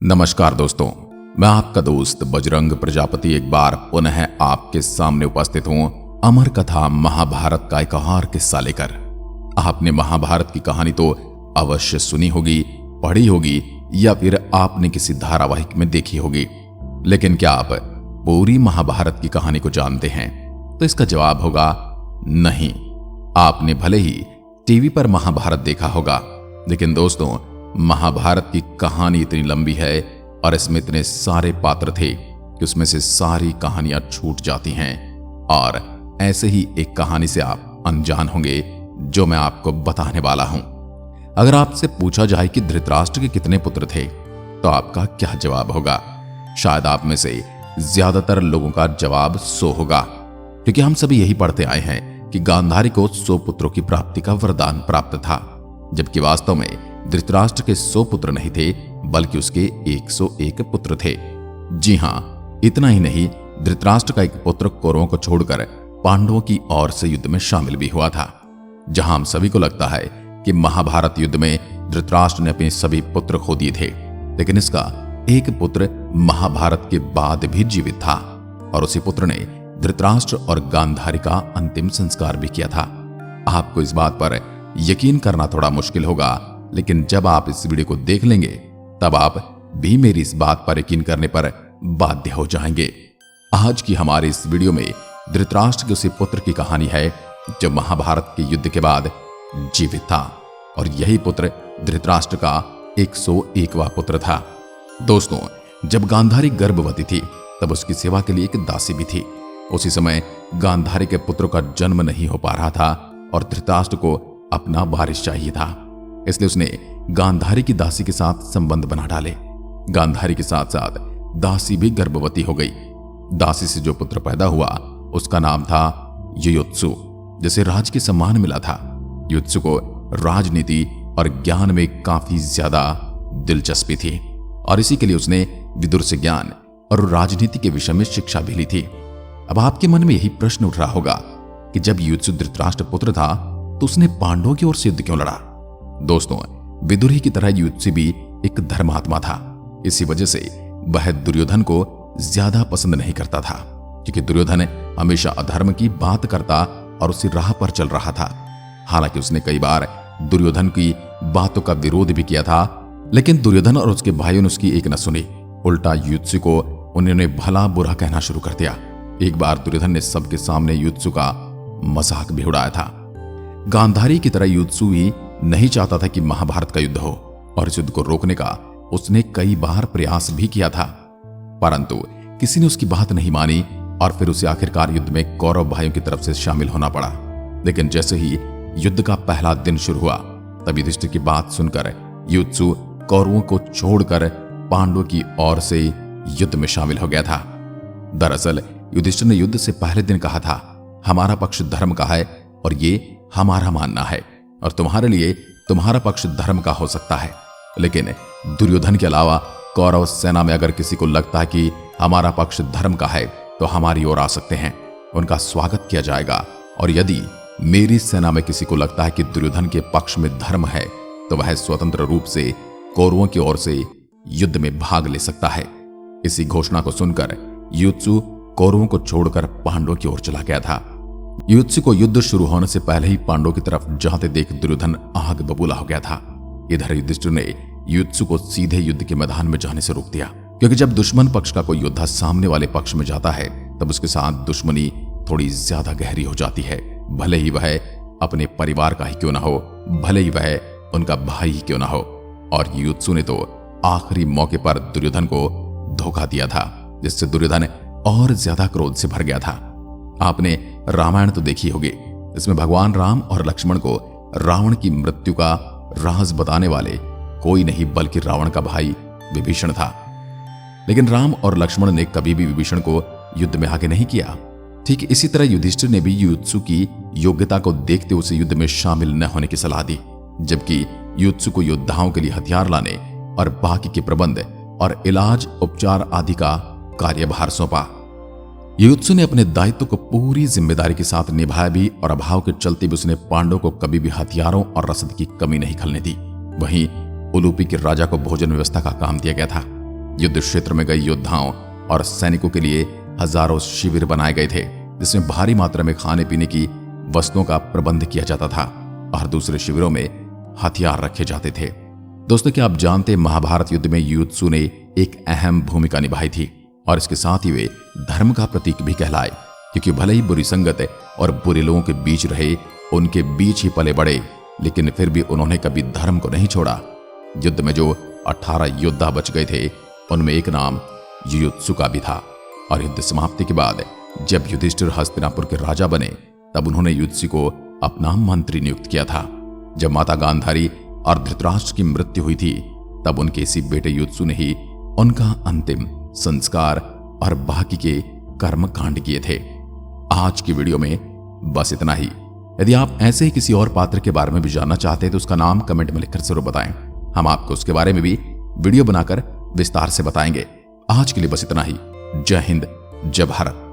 नमस्कार दोस्तों, मैं आपका दोस्त बजरंग प्रजापति एक बार पुनः आपके सामने उपस्थित हूं अमर कथा महाभारत का एक और किस्सा लेकर। आपने महाभारत की कहानी तो अवश्य सुनी होगी, पढ़ी होगी या फिर आपने किसी धारावाहिक में देखी होगी, लेकिन क्या आप पूरी महाभारत की कहानी को जानते हैं? तो इसका जवाब होगा नहीं। आपने भले ही टीवी पर महाभारत देखा होगा, लेकिन दोस्तों महाभारत की कहानी इतनी लंबी है और इसमें इतने सारे पात्र थे कि उसमें से सारी कहानियां छूट जाती हैं। और ऐसे ही एक कहानी से आप अनजान होंगे जो मैं आपको बताने वाला हूं। अगर आपसे पूछा जाए कि धृतराष्ट्र के कितने पुत्र थे तो आपका क्या जवाब होगा? शायद आप में से ज्यादातर लोगों का जवाब 100 होगा, क्योंकि हम सभी यही पढ़ते आए हैं कि गांधारी को 100 पुत्रों की प्राप्ति का वरदान प्राप्त था, जबकि वास्तव में धृतराष्ट्र के 100 पुत्र नहीं थे, बल्कि उसके 101 पुत्र थे। जी हां, इतना ही नहीं, धृतराष्ट्र का एक पुत्र कौरवों को छोड़कर पांडवों की ओर से युद्ध में शामिल भी हुआ था। जहां हम सभी को लगता है कि महाभारत युद्ध में धृतराष्ट्र ने अपने सभी पुत्र खो दिए थे, लेकिन इसका एक पुत्र महाभारत के बाद भी जीवित था और उसी पुत्र ने धृतराष्ट्र और गांधारी का अंतिम संस्कार भी किया था। आपको इस बात पर यकीन करना थोड़ा मुश्किल होगा, लेकिन जब आप इस वीडियो को देख लेंगे तब आप भी मेरी इस बात पर यकीन करने पर बाध्य हो जाएंगे। आज की हमारे इस वीडियो में धृतराष्ट्र के उसी पुत्र की कहानी है जो महाभारत के युद्ध के बाद जीवित था, और यही पुत्र धृतराष्ट्र का 101वां पुत्र था। दोस्तों, जब गांधारी गर्भवती थी तब उसकी सेवा के लिए एक दासी भी थी। उसी समय गांधारी के पुत्रों का जन्म नहीं हो पा रहा था और धृतराष्ट्र को अपना वारिस चाहिए था, इसलिए उसने गांधारी की दासी के साथ संबंध बना डाले। गांधारी के साथ साथ दासी भी गर्भवती हो गई। दासी से जो पुत्र पैदा हुआ उसका नाम था युयुत्सु, जिसे राज के सम्मान मिला था। युयुत्सु को राजनीति और ज्ञान में काफी ज्यादा दिलचस्पी थी और इसी के लिए उसने विदुर से ज्ञान और राजनीति के विषय में शिक्षा भी ली थी। अब आपके मन में यही प्रश्न उठ रहा होगा कि जब युयुत्सु धृतराष्ट्र पुत्र था तो उसने पांडवों की ओर से युद्ध क्यों लड़ा? दोस्तों, विदुर ही की तरह युयुत्सु भी एक धर्मात्मा था। इसी वजह से वह दुर्योधन को ज्यादा पसंद नहीं करता था, क्योंकि दुर्योधन हमेशा अधर्म की बात करता और उसी राह पर चल रहा था। हालांकि उसने कई बार दुर्योधन की बातों का विरोध भी किया था, लेकिन दुर्योधन और उसके भाइयों ने उसकी एक न सुनी। उल्टा युयुत्सु को उन्होंने भला बुरा कहना शुरू कर दिया। एक बार दुर्योधन ने सबके सामने युयुत्सु का मजाक भी उड़ाया था। गांधारी की तरह युयुत्सु भी नहीं चाहता था कि महाभारत का युद्ध हो, और इस युद्ध को रोकने का उसने कई बार प्रयास भी किया था, परंतु किसी ने उसकी बात नहीं मानी और फिर उसे आखिरकार युद्ध में कौरव भाइयों की तरफ से शामिल होना पड़ा। लेकिन जैसे ही युद्ध का पहला दिन शुरू हुआ तब युधिष्ठिर की बात सुनकर युयुत्सु कौरवों को छोड़कर पांडवों की ओर से युद्ध में शामिल हो गया था। दरअसल युधिष्ठिर ने युद्ध से पहले दिन कहा था, हमारा पक्ष धर्म का है और ये हमारा मानना है, और तुम्हारे लिए तुम्हारा पक्ष धर्म का हो सकता है, लेकिन दुर्योधन के अलावा कौरव सेना में अगर किसी को लगता है कि हमारा पक्ष धर्म का है तो हमारी ओर आ सकते हैं, उनका स्वागत किया जाएगा। और यदि मेरी सेना में किसी को लगता है कि दुर्योधन के पक्ष में धर्म है तो वह स्वतंत्र रूप से कौरवों की ओर से युद्ध में भाग ले सकता है। इसी घोषणा को सुनकर युयुत्सु कौरवों को छोड़कर पांडवों की ओर चला गया था। युयुत्सु को युद्ध शुरू होने से पहले ही पांडवों की तरफ जाते देख दुर्योधन आग बबूला हो गया था। इधर युधिष्ठिर ने युयुत्सु को सीधे युद्ध के मैदान में जाने से रोक दिया, क्योंकि जब दुश्मन पक्ष का कोई योद्धा सामने वाले पक्ष में जाता है तब उसके साथ दुश्मनी थोड़ी ज्यादा गहरी हो जाती है, भले ही वह अपने परिवार का ही क्यों ना हो, भले ही वह उनका भाई ही क्यों ना हो। और युयुत्सु ने तो आखिरी मौके पर दुर्योधन को धोखा दिया था, जिससे दुर्योधन और ज्यादा क्रोध से भर गया था। आपने रामायण तो देखी होगी, इसमें भगवान राम और लक्ष्मण को रावण की मृत्यु का राज बताने वाले कोई नहीं बल्कि रावण का भाई विभीषण था। लेकिन राम और लक्ष्मण ने कभी भी विभीषण को युद्ध में आगे नहीं किया। ठीक इसी तरह युधिष्ठिर ने भी युयुत्सु की योग्यता को देखते उसे युद्ध में शामिल न होने की सलाह दी, जबकि युयुत्सु को योद्धाओं के लिए हथियार लाने और बाकी के प्रबंध और इलाज उपचार आदि का कार्यभार सौंपा। युयुत्सु ने अपने दायित्व को पूरी जिम्मेदारी के साथ निभाया भी, और अभाव के चलते भी उसने पांडवों को कभी भी हथियारों और रसद की कमी नहीं खलने दी। वहीं उलूपी के राजा को भोजन व्यवस्था का काम दिया गया था। युद्ध क्षेत्र में गए योद्धाओं और सैनिकों के लिए हजारों शिविर बनाए गए थे, जिसमें भारी मात्रा में खाने पीने की वस्तुओं का प्रबंध किया जाता था और दूसरे शिविरों में हथियार रखे जाते थे। दोस्तों, क्या आप जानते हैं महाभारत युद्ध में युयुत्सु ने एक अहम भूमिका निभाई थी और इसके साथ ही वे धर्म का प्रतीक भी कहलाए, क्योंकि भले ही बुरी संगत और बुरे लोगों के बीच रहे, उनके बीच ही पले बड़े, लेकिन फिर भी उन्होंने कभी धर्म को नहीं छोड़ा। युद्ध में जो 18 योद्धा बच गए थे, उनमें एक नाम युयुत्सु का भी था। और युद्ध समाप्ति के बाद जब युधिष्ठिर हस्तिनापुर के राजा बने, तब उन्होंने युयुत्सु को अपना मंत्री नियुक्त किया था। जब माता गांधारी और धृतराष्ट्र की मृत्यु हुई थी, तब उनके इसी बेटे युयुत्सु ने ही उनका अंतिम संस्कार और बाकी के कर्म कांड किए थे। आज की वीडियो में बस इतना ही। यदि आप ऐसे ही किसी और पात्र के बारे में भी जानना चाहते हैं तो उसका नाम कमेंट में लिखकर जरूर बताएं। हम आपको उसके बारे में भी वीडियो बनाकर विस्तार से बताएंगे। आज के लिए बस इतना ही। जय हिंद, जय भारत।